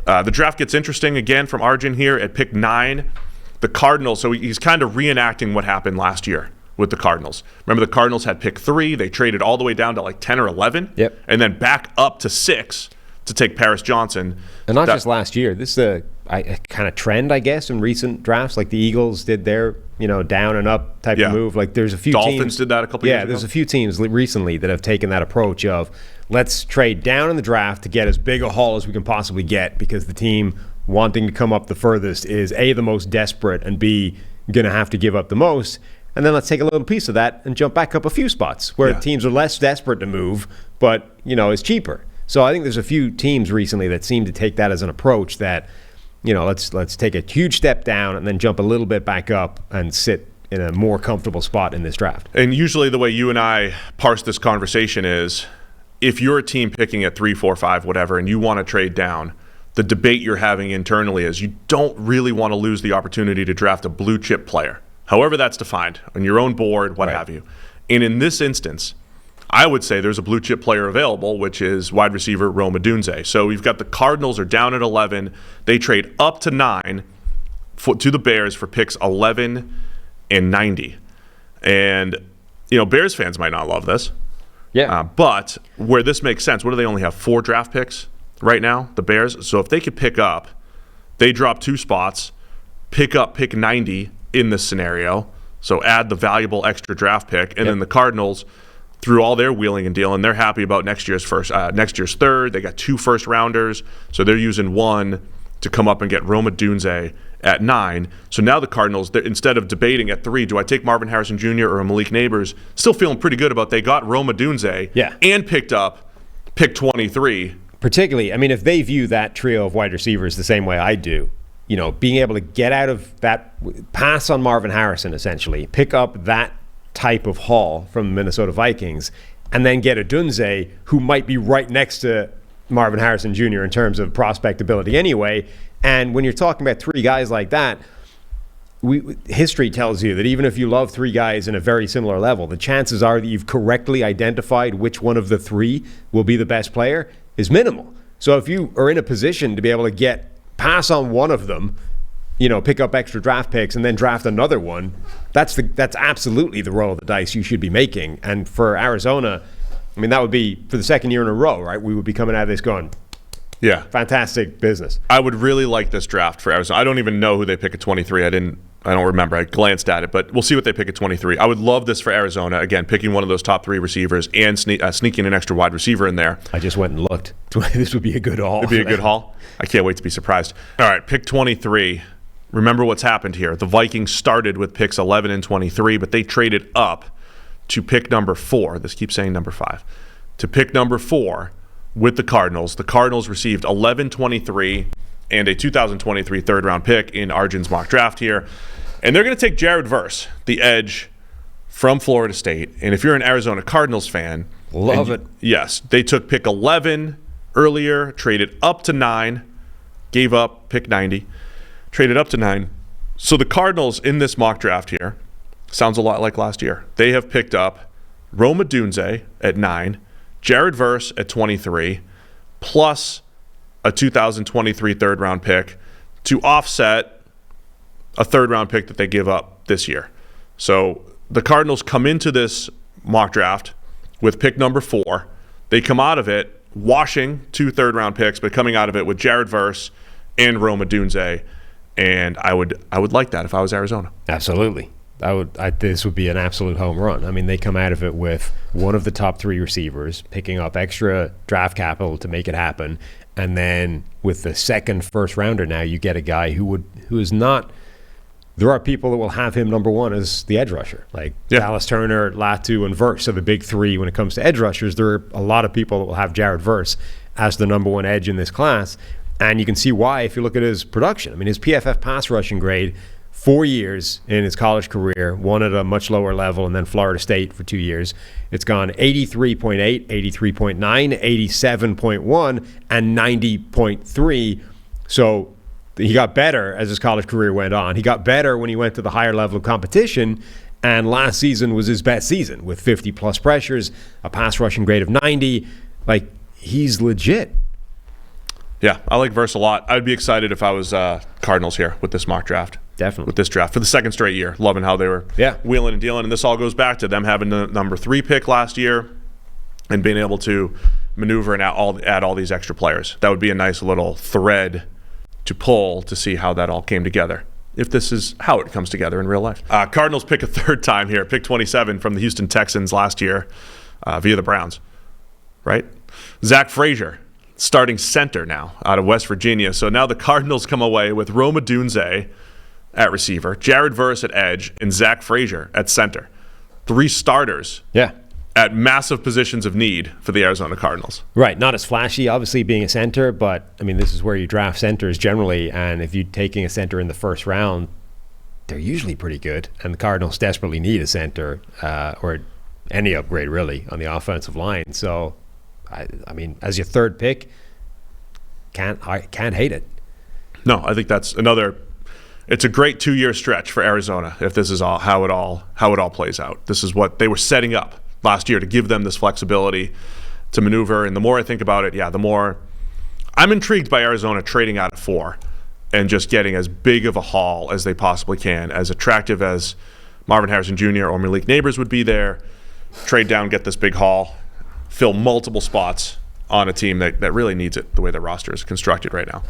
The draft gets interesting again from Arjun here at pick 9. The Cardinals, so he's kind of reenacting what happened last year with the Cardinals. Remember, the Cardinals had pick 3. They traded all the way down to like 10 or 11. Yep. And then back up to 6 to take Paris Johnson. And not just last year. This is a kind of trend, I guess, in recent drafts. Like the Eagles did their, down and up type of move. Like there's a few Dolphins did that a couple years ago. Yeah, there's a few teams recently that have taken that approach of let's trade down in the draft to get as big a haul as we can possibly get, because the team wanting to come up the furthest is A, the most desperate, and B, going to have to give up the most. And then let's take a little piece of that and jump back up a few spots where teams are less desperate to move, but, it's cheaper. So I think there's a few teams recently that seem to take that as an approach that, let's take a huge step down and then jump a little bit back up and sit in a more comfortable spot in this draft. And usually the way you and I parse this conversation is, if you're a team picking at 3, 4, 5, whatever, and you want to trade down, the debate you're having internally is you don't really want to lose the opportunity to draft a blue chip player, however that's defined, on your own board, what have you. And in this instance, I would say there's a blue chip player available, which is wide receiver Rome Odunze. So we've got the Cardinals are down at 11. They trade up to 9 to the Bears for picks 11 and 90. And, Bears fans might not love this. Yeah. But where this makes sense, what do they only have? 4 draft picks right now, the Bears? So if they could pick up, they drop 2 spots, pick up pick 90 in this scenario, so add the valuable extra draft pick, and then the Cardinals, through all their wheeling and dealing, they're happy about next year's third. They got 2 first rounders, so they're using 1 to come up and get Rome Odunze at 9. So now the Cardinals, instead of debating at 3, do I take Marvin Harrison Jr. or Malik Neighbors, still feeling pretty good about they got Rome Odunze and picked up pick 23. Particularly, if they view that trio of wide receivers the same way I do, being able to get out of that, pass on Marvin Harrison essentially, pick up that type of haul from the Minnesota Vikings, and then get Odunze, who might be right next to Marvin Harrison Jr. in terms of prospect ability anyway. And when you're talking about 3 guys like that, history tells you that even if you love 3 guys in a very similar level, the chances are that you've correctly identified which one of the 3 will be the best player is minimal. So if you are in a position to be able to pass on one of them, pick up extra draft picks and then draft another one, that's absolutely the roll of the dice you should be making. And for Arizona, that would be for the second year in a row, right? We would be coming out of this going, fantastic business. I would really like this draft for Arizona. I don't even know who they pick at 23. I don't remember. I glanced at it, but we'll see what they pick at 23. I would love this for Arizona. Again, picking one of those top 3 receivers and sneaking an extra wide receiver in there. I just went and looked. This would be a good haul. It'd be a good haul. I can't wait to be surprised. All right, pick 23. Remember what's happened here. The Vikings started with picks 11 and 23, but they traded up to pick number 4. This keeps saying number 5. To pick number 4 with the Cardinals. The Cardinals received 11, 23, and a 2023 third-round pick in Arjun's mock draft here. And they're going to take Jared Verse, the edge from Florida State. And if you're an Arizona Cardinals fan, love it. Yes, they took pick 11 earlier, traded up to 9, gave up pick 90, traded up to 9. So the Cardinals in this mock draft here sounds a lot like last year. They have picked up Rome Odunze at 9, Jared Verse at 23, plus a 2023 third-round pick to offset a third-round pick that they give up this year. So the Cardinals come into this mock draft with pick number 4. They come out of it washing 2 third-round picks, but coming out of it with Jared Verse and Rome Odunze. And I would like that if I was Arizona. Absolutely. This would be an absolute home run. They come out of it with one of the top 3 receivers, picking up extra draft capital to make it happen, and then with the second first rounder now, you get a guy who is not. There are people that will have him number 1 as the edge rusher, like Dallas Turner, Latu, and Verse. So the big 3 when it comes to edge rushers, there are a lot of people that will have Jared Verse as the number 1 edge in this class. And you can see why if you look at his production. His PFF pass rushing grade, 4 years in his college career, one at a much lower level, and then Florida State for 2 years. It's gone 83.8, 83.9, 87.1, and 90.3. So he got better as his college career went on. He got better when he went to the higher level of competition, and last season was his best season with 50-plus pressures, a pass rushing grade of 90. He's legit. Yeah, I like Verse a lot. I'd be excited if I was Cardinals here with this mock draft. Definitely. With this draft for the second straight year. Loving how they were wheeling and dealing. And this all goes back to them having the number 3 pick last year and being able to maneuver and add all these extra players. That would be a nice little thread to pull to see how that all came together, if this is how it comes together in real life. Cardinals pick a third time here, pick 27 from the Houston Texans last year via the Browns, right? Zach Frazier, starting center now out of West Virginia. So now the Cardinals come away with Rome Odunze at receiver, Jared Verse at edge, and Zach Frazier at center. 3 starters at massive positions of need for the Arizona Cardinals. Right, not as flashy, obviously, being a center, but, I mean, this is where you draft centers generally, and if you're taking a center in the first round, they're usually pretty good, and the Cardinals desperately need a center, or any upgrade, really, on the offensive line. So, I mean, as your third pick, can't hate it. No, I think that's another... It's a great 2-year stretch for Arizona if this is how it all plays out. This is what they were setting up last year to give them this flexibility to maneuver. And the more I think about it, the more I'm intrigued by Arizona trading out at 4 and just getting as big of a haul as they possibly can, as attractive as Marvin Harrison Jr. or Malik Neighbors would be there. Trade down, get this big haul, fill multiple spots on a team that really needs it the way the roster is constructed right now.